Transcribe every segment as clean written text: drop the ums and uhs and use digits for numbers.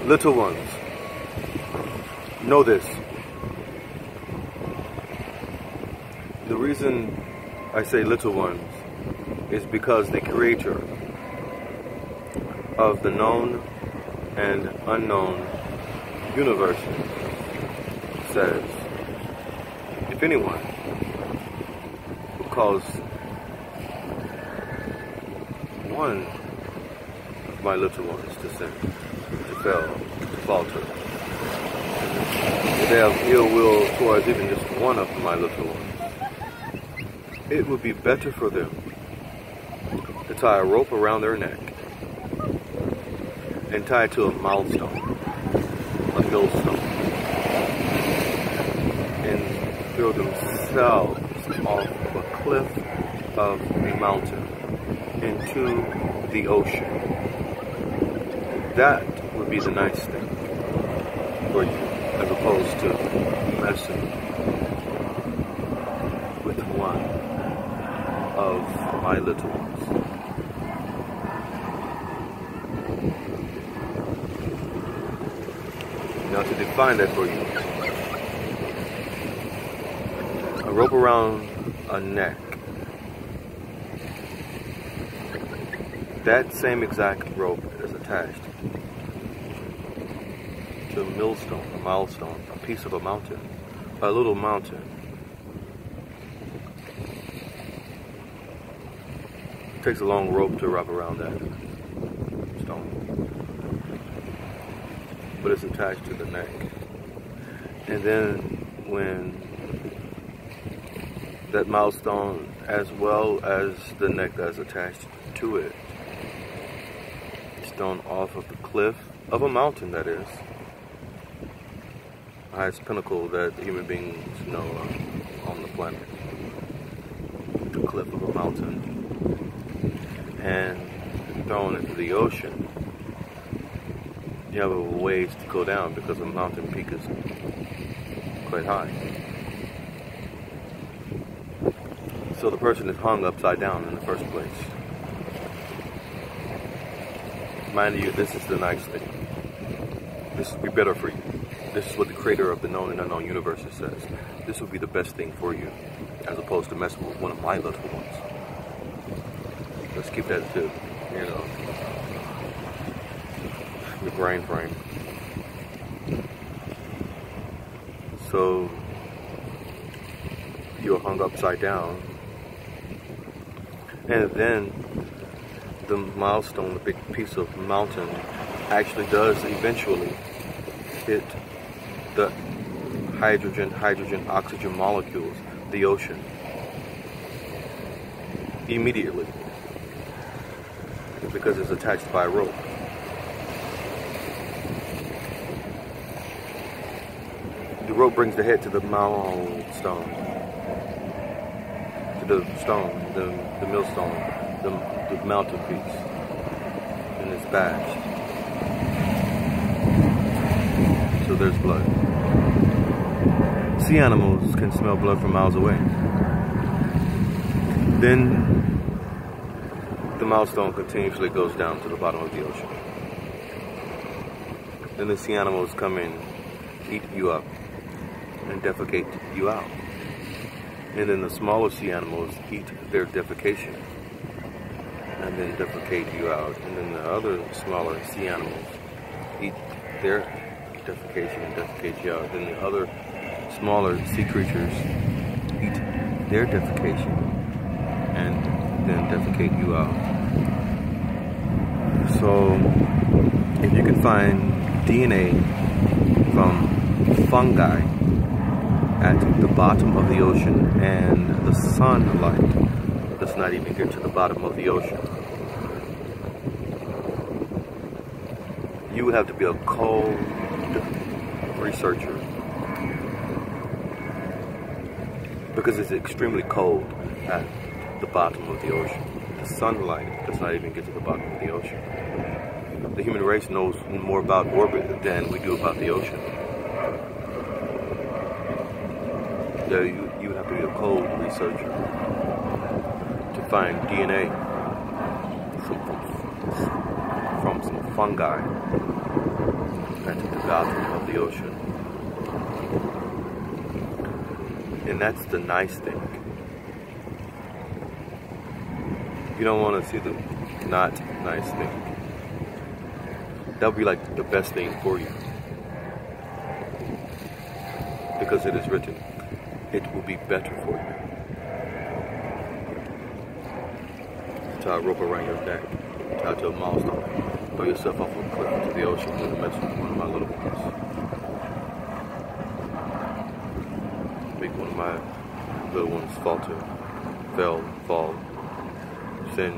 Little ones, know this. The reason I say little ones is because the creator of the known and unknown universe says, if anyone who calls one of my little ones to sin, to fail, to falter, if they have ill will towards even just one of my little ones, it would be better for them to tie a rope around their neck and tie it to a millstone, a millstone, and throw themselves off a cliff of a mountain into the ocean. That would be the nice thing for you, as opposed to messing with one of my little ones. Now, to define that for you, a rope around a neck, that same exact rope is attached to a millstone, a milestone, a piece of a mountain, a little mountain. It takes a long rope to wrap around that stone, but it's attached to the neck. And then when that milestone, as well as the neck that's attached to it, is thrown off of the cliff of a mountain, that is, the highest pinnacle that human beings know on the planet, the cliff of a mountain, and thrown into the ocean, you have a ways to go down because the mountain peak is quite high. So the person is hung upside down in the first place. Mind you, this is the nice thing. This would be better for you. This is what the creator of the known and unknown universes says. This would be the best thing for you, as opposed to messing with one of my little ones. Let's keep that to, your brain frame. So you're hung upside down, and then the milestone, the big piece of mountain, actually does eventually hit the hydrogen, oxygen molecules, the ocean, immediately, because it's attached by a rope. The rope brings the head to the milestone, to the stone, the millstone, the mountain piece, and it's bashed. So there's blood. Sea animals can smell blood from miles away. Then the milestone continuously goes down to the bottom of the ocean. Then the sea animals come in, eat you up, and defecate you out. And then the smaller sea animals eat their defecation and then defecate you out. And then the other smaller sea animals eat their defecation and defecate you out. Then the other smaller sea creatures eat their defecation and then defecate you out. So if you can find DNA from fungi at the bottom of the ocean, and the sunlight does not even get to the bottom of the ocean, you would have to be a cold researcher, because it's extremely cold at the bottom of the ocean. The sunlight does not even get to the bottom of the ocean. The human race knows more about orbit than we do about the ocean. You would have to be a cold researcher to find DNA from some fungi at the bottom of the ocean. And that's the nice thing. You don't want to see the not nice thing. That would be like the best thing for you. Because it is written, it will be better for you. Tie a rope around your neck, tie to a millstone, throw yourself off a cliff into the ocean in the midst of one of my little ones. Make one of my little ones falter, fall, sin,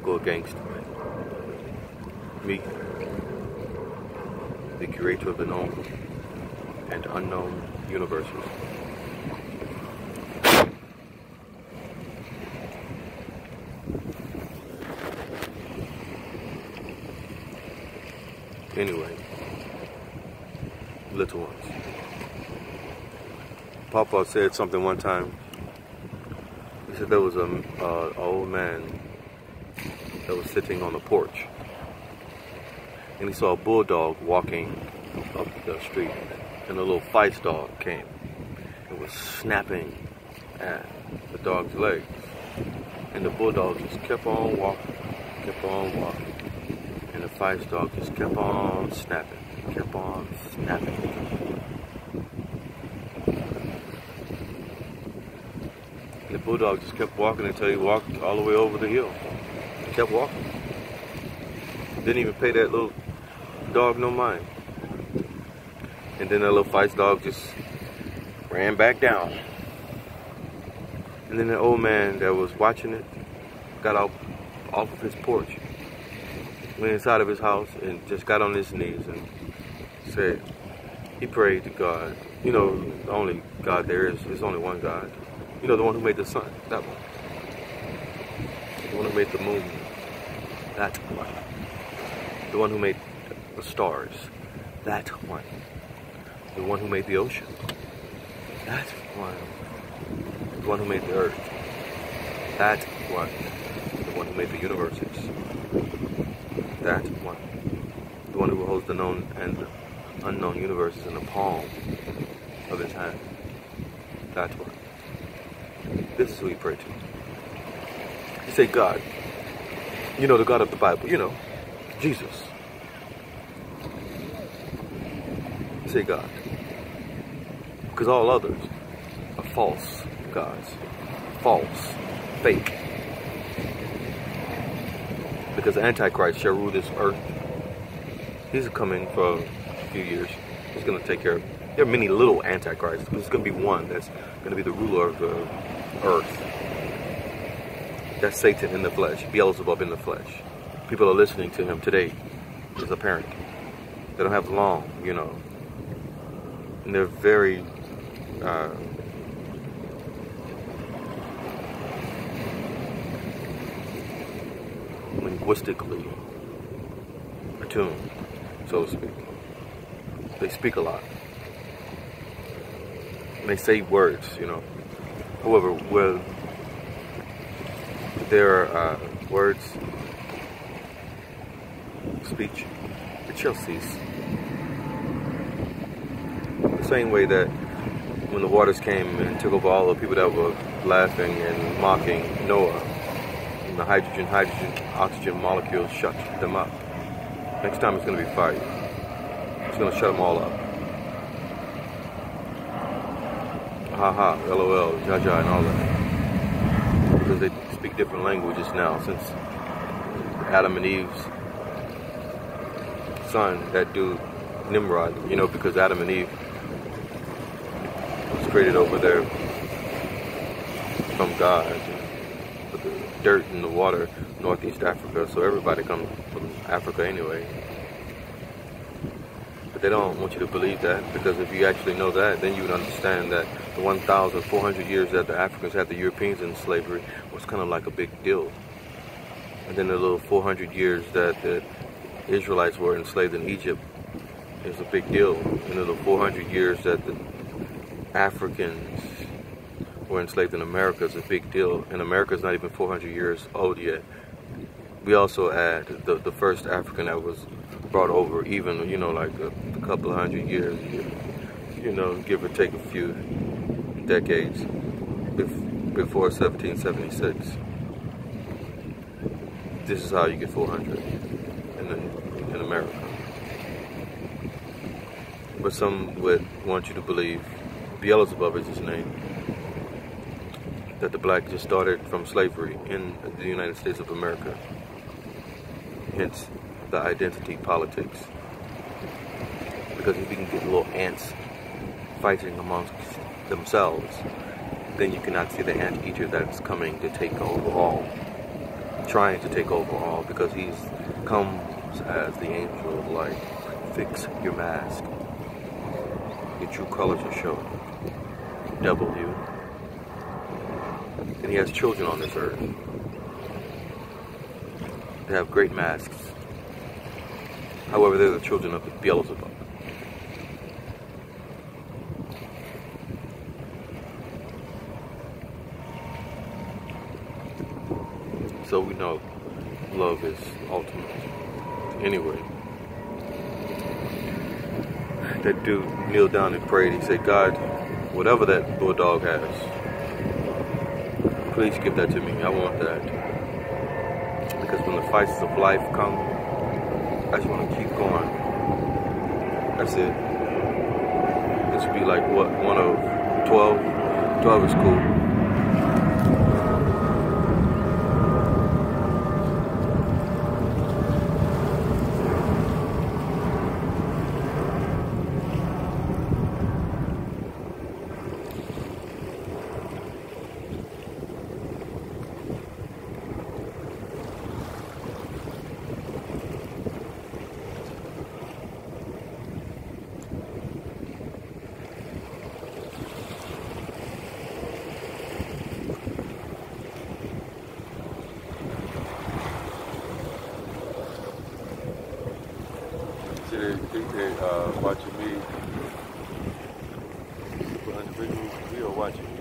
go against me, the creator of the known and unknown universes. Anyway, little ones. Papa said something one time. He said there was an old man that was sitting on the porch, and he saw a bulldog walking up the street, and a little feist dog came and was snapping at the dog's legs, and the bulldog just kept on walking, and the feist dog just kept on snapping. And the bulldog just kept walking until he walked all the way over the hill. He kept walking. Didn't even pay that little dog no mind. And then that little feist dog just ran back down. And then the old man that was watching it got out off of his porch, went inside of his house and just got on his knees and said, he prayed to God. You know, the only God there is, there's only one God. You know, the one who made the sun, that one. The one who made the moon, that one. The one who made the stars, that one. The one who made the ocean, that one. The one who made the earth, that one. The one who made the universes, that one. The one who holds the known and the unknown universes in the palm of his hand, that one. This is who you pray to. You say God. You know, the God of the Bible, you know, Jesus. You say God. Because all others are false gods. False. Fake. Because the Antichrist shall rule this earth. He's coming for a few years. He's going to take care of. There are many little Antichrists, but there's going to be one that's going to be the ruler of the earth. That's Satan in the flesh, Beelzebub in the flesh. People are listening to him today as a parent. They don't have long, you know. And they're very linguistically attuned, so to speak. They speak a lot. And they say words, you know. However, where there are words, speech, it shall cease. The same way that when the waters came and took over all the people that were laughing and mocking Noah, and the hydrogen, oxygen molecules shut them up. Next time it's going to be fire. It's going to shut them all up. Ha ha, LOL, Jaja, and all that. Because they speak different languages now since Adam and Eve's son, that dude Nimrod, you know, because Adam and Eve was created over there from God, with the dirt and the water, Northeast Africa, so everybody comes from Africa anyway. But they don't want you to believe that, because if you actually know that, then you would understand that the 1,400 years that the Africans had the Europeans in slavery was kind of like a big deal. And then the little 400 years that the Israelites were enslaved in Egypt is a big deal. And the 400 years that the Africans were enslaved in America is a big deal. And America is not even 400 years old yet. We also add the first African that was brought over, even, you know, like a couple of 100 years, you know, give or take a few decades before 1776. This is how you get 400 in America. But some would want you to believe, Beelzebub is his name, that the black just started from slavery in the United States of America. Hence the identity politics. Because if you can get little ants fighting amongst themselves, then you cannot see the anteater that's coming to take over all, trying to take over all, because he comes as the angel of light. Fix your mask. Your true colors are shown. Devil you. And he has children on this earth. They have great masks. However, they're the children of the Beelzebub. So we know love is ultimate. Anyway, that dude kneeled down and prayed. He said, God, whatever that bulldog has, please give that to me. I want that. Because when the fights of life come, I just want to keep going. That's it. This would be like, what, 1 of 12? 12 is cool. They think they're watching me, super individuals. We are watching